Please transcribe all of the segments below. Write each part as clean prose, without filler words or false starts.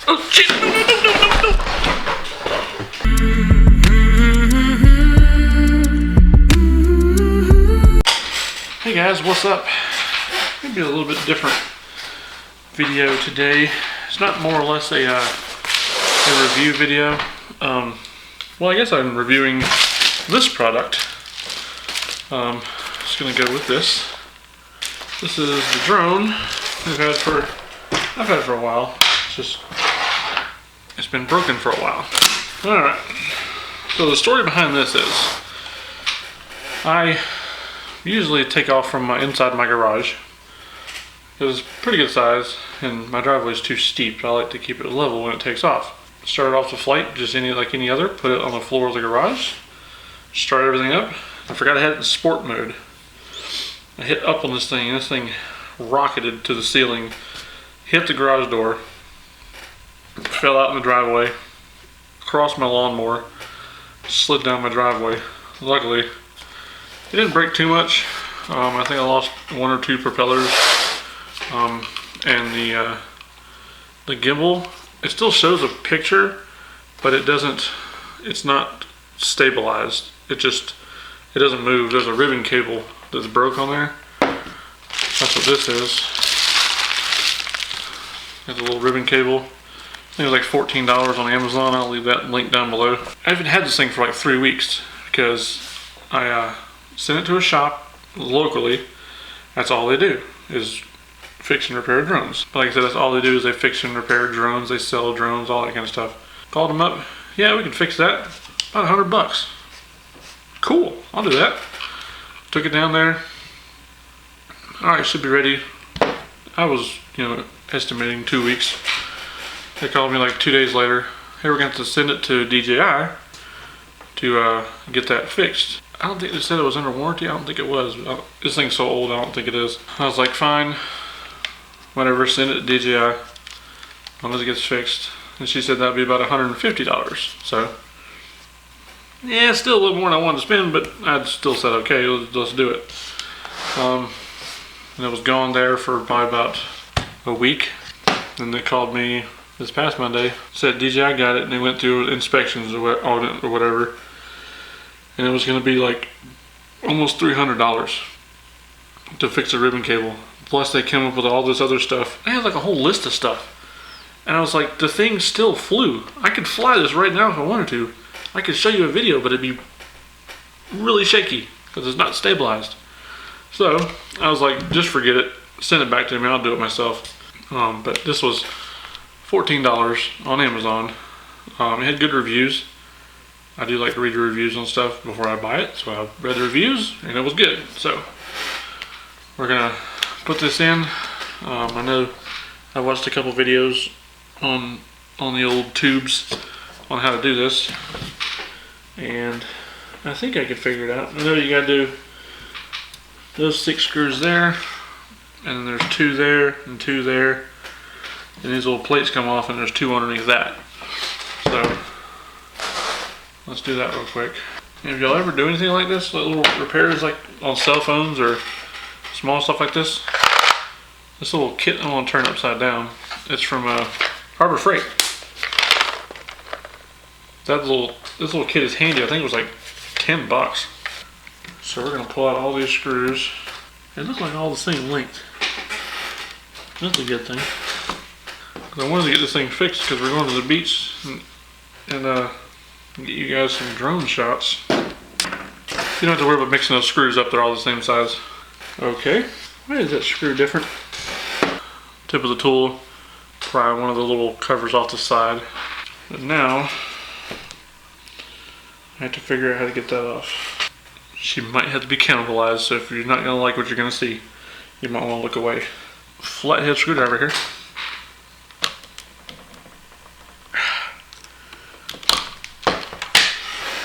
Oh shit! No. Hey guys, what's up? Maybe a little bit different video today. It's not more or less a review video. Well, I guess I'm reviewing this product. Just gonna go with this. This is the drone I've had for a while. It's been broken for a while. All right. So the story behind this is, I usually take off from inside my garage. It's pretty good size, and my driveway is too steep. I like to keep it level when it takes off. Started off the flight just like any other. Put it on the floor of the garage. Start everything up. I forgot I had it in sport mode. I hit up on this thing, and this thing rocketed to the ceiling, hit the garage door, fell out in the driveway, crossed my lawnmower, slid down my driveway. Luckily, it didn't break too much. I think I lost one or two propellers, and the gimbal. It still shows a picture, but it's not stabilized. It doesn't move. There's a ribbon cable that's broke on there. That's what this is. There's a little ribbon cable. I think it was like $14 on Amazon. I'll leave that link down below. I haven't had this thing for like 3 weeks because I sent it to a shop locally. That's all they do is fix and repair drones. But like I said, that's all they do is they fix and repair drones. They sell drones, all that kind of stuff. Called them up. Yeah, we can fix that. About $100. Cool, I'll do that. Took it down there. All right, should be ready. I was, estimating 2 weeks. They called me like 2 days later. Hey, we're going to have to send it to DJI to get that fixed. I don't think they said it was under warranty. I don't think it was. This thing's so old, I don't think it is. I was like, fine, whatever, send it to DJI. As long as it gets fixed. And she said that'd be about $150. So, yeah, still a little more than I wanted to spend, but I still said, okay, let's do it. And it was gone there for probably about a week. Then they called me this past Monday, said DJI got it, and they went through inspections or audit or whatever. And it was going to be like almost $300 to fix the ribbon cable. Plus they came up with all this other stuff. They had like a whole list of stuff. And I was like, the thing still flew. I could fly this right now if I wanted to. I could show you a video, but it'd be really shaky because it's not stabilized. So I was like, just forget it. Send it back to me. I'll do it myself. But this was $14 on Amazon. It had good reviews. I do like to read the reviews on stuff before I buy it. So I read the reviews and it was good. So we're gonna put this in. I know I watched a couple videos on the old tubes on how to do this, and I think I can figure it out. I know you gotta do those 6 screws there, and then there's 2 there and 2 there, and these little plates come off, and there's 2 underneath that. So let's do that real quick. And if y'all ever do anything like this, like little repairs like on cell phones or small stuff like this little kit I'm gonna turn upside down. It's from Harbor Freight. This little kit is handy. I think it was like $10. So we're gonna pull out all these screws. They look like all the same length. That's a good thing. I wanted to get this thing fixed because we're going to the beach and get you guys some drone shots. You don't have to worry about mixing those screws up. They're all the same size. Okay. Why is that screw different? Tip of the tool, pry one of the little covers off the side. But now, I have to figure out how to get that off. She might have to be cannibalized, so if you're not going to like what you're going to see, you might want to look away. Flathead screwdriver here.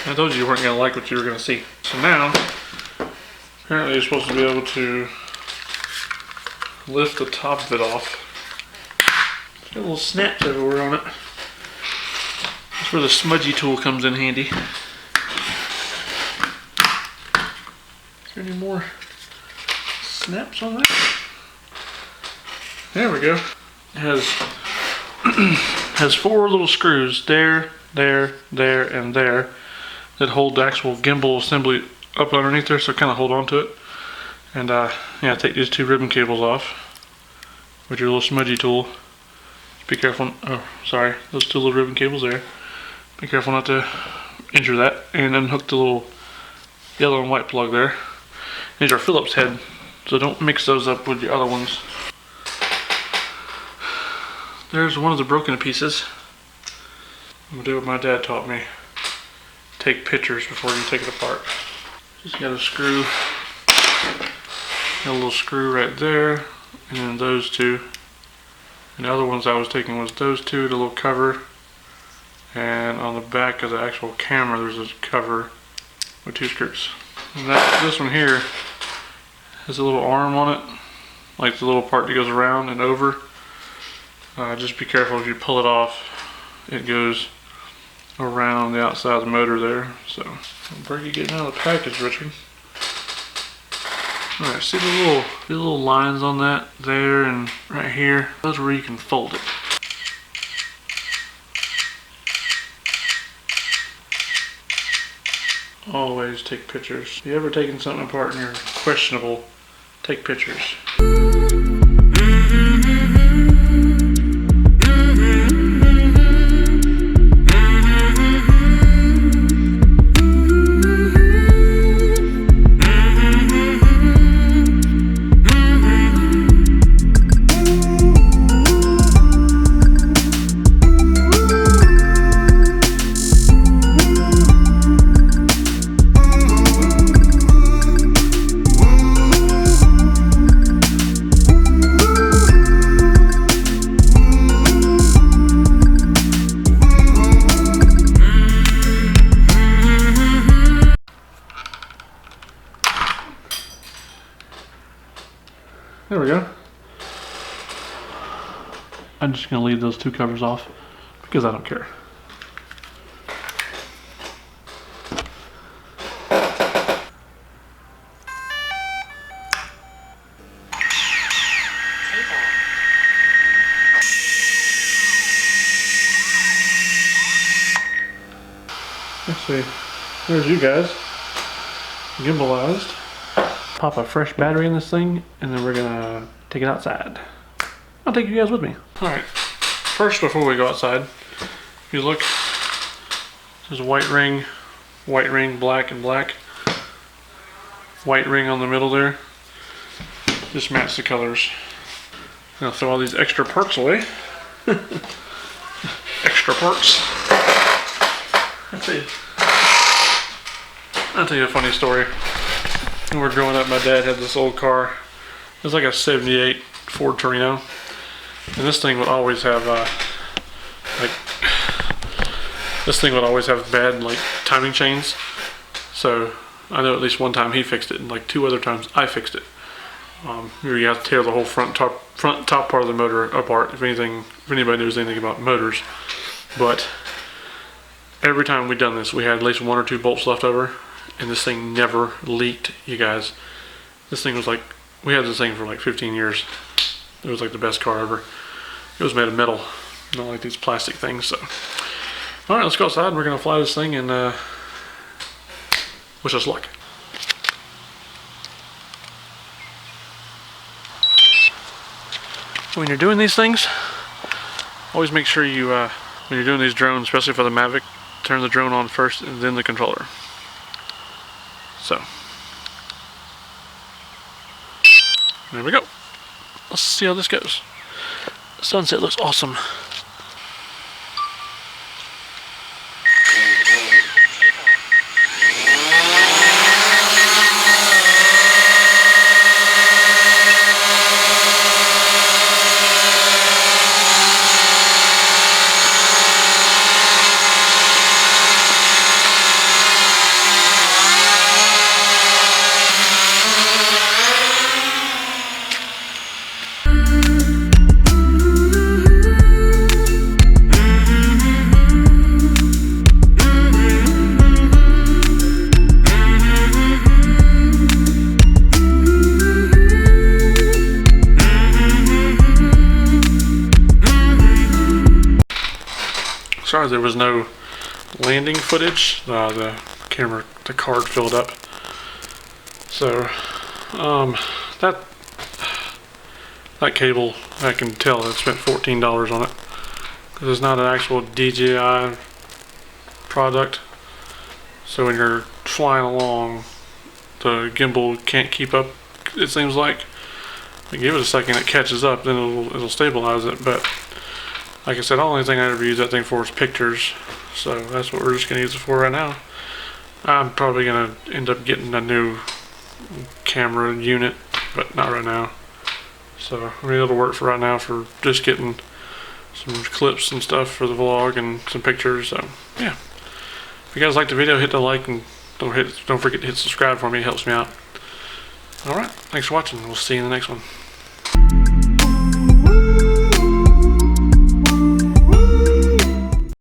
I told you weren't going to like what you were going to see. So now, apparently you're supposed to be able to lift the top of it off. It's got little snaps everywhere on it. That's where the smudgy tool comes in handy. Is there any more snaps on that? There we go. It has has 4 little screws there, there, there, and there that hold the actual gimbal assembly up underneath there, so kind of hold on to it. And yeah, take these 2 ribbon cables off with your little smudgy tool. Just be careful. Oh, sorry, those 2 little ribbon cables there. Be careful not to injure that. And unhook the little yellow and white plug there. These are Phillips head, so don't mix those up with the other ones. There's one of the broken pieces. I'm gonna do what my dad taught me. Take pictures before you take it apart. Just got a screw. Got a little screw right there, and then those 2. And the other ones I was taking was those 2, the little cover. And on the back of the actual camera, there's a cover with 2 screws. And this one here has a little arm on it, like the little part that goes around and over. Just be careful if you pull it off, it goes around the outside of the motor there. So, break you getting out of the package, Richard. Alright, see the little lines on that there and right here? Those are where you can fold it. Always take pictures. If you ever taken something apart and you're questionable, take pictures. There we go. I'm just going to leave those 2 covers off because I don't care. Let's see. There's you guys. Gimbalized. Pop a fresh battery in this thing, and then we're gonna take it outside. I'll take you guys with me. Alright, first before we go outside, if you look, there's a white ring, black and black. White ring on the middle there. Just match the colors. I'm gonna throw all these extra parts away. Extra parts. I'll tell you a funny story. When we were growing up, my dad had this old car. It was like a 78 Ford Torino. And this thing would always have, bad, timing chains. So, I know at least one time he fixed it, and 2 other times I fixed it. You have to tear the whole front top part of the motor apart, if anybody knows anything about motors. But, every time we'd done this, we had at least 1 or 2 bolts left over. And this thing never leaked, you guys. This thing was we had this thing for 15 years. It was the best car ever. It was made of metal, not like these plastic things. So, alright, let's go outside and we're gonna fly this thing and wish us luck. When you're doing these things, always make sure you, when you're doing these drones, especially for the Mavic, turn the drone on first and then the controller. So, there we go. Let's see how this goes. The sunset looks awesome. Sorry there was no landing footage. The card filled up. So, that cable, I can tell I spent $14 on it. Because it's not an actual DJI product. So when you're flying along, the gimbal can't keep up, it seems like. You give it a second, it catches up, then it'll stabilize it. But like I said, the only thing I ever use that thing for is pictures. So that's what we're just going to use it for right now. I'm probably going to end up getting a new camera unit, but not right now. So I mean, it'll work for right now for just getting some clips and stuff for the vlog and some pictures. So yeah, if you guys liked the video, hit the like and don't forget to hit subscribe for me. It helps me out. All right, thanks for watching. We'll see you in the next one.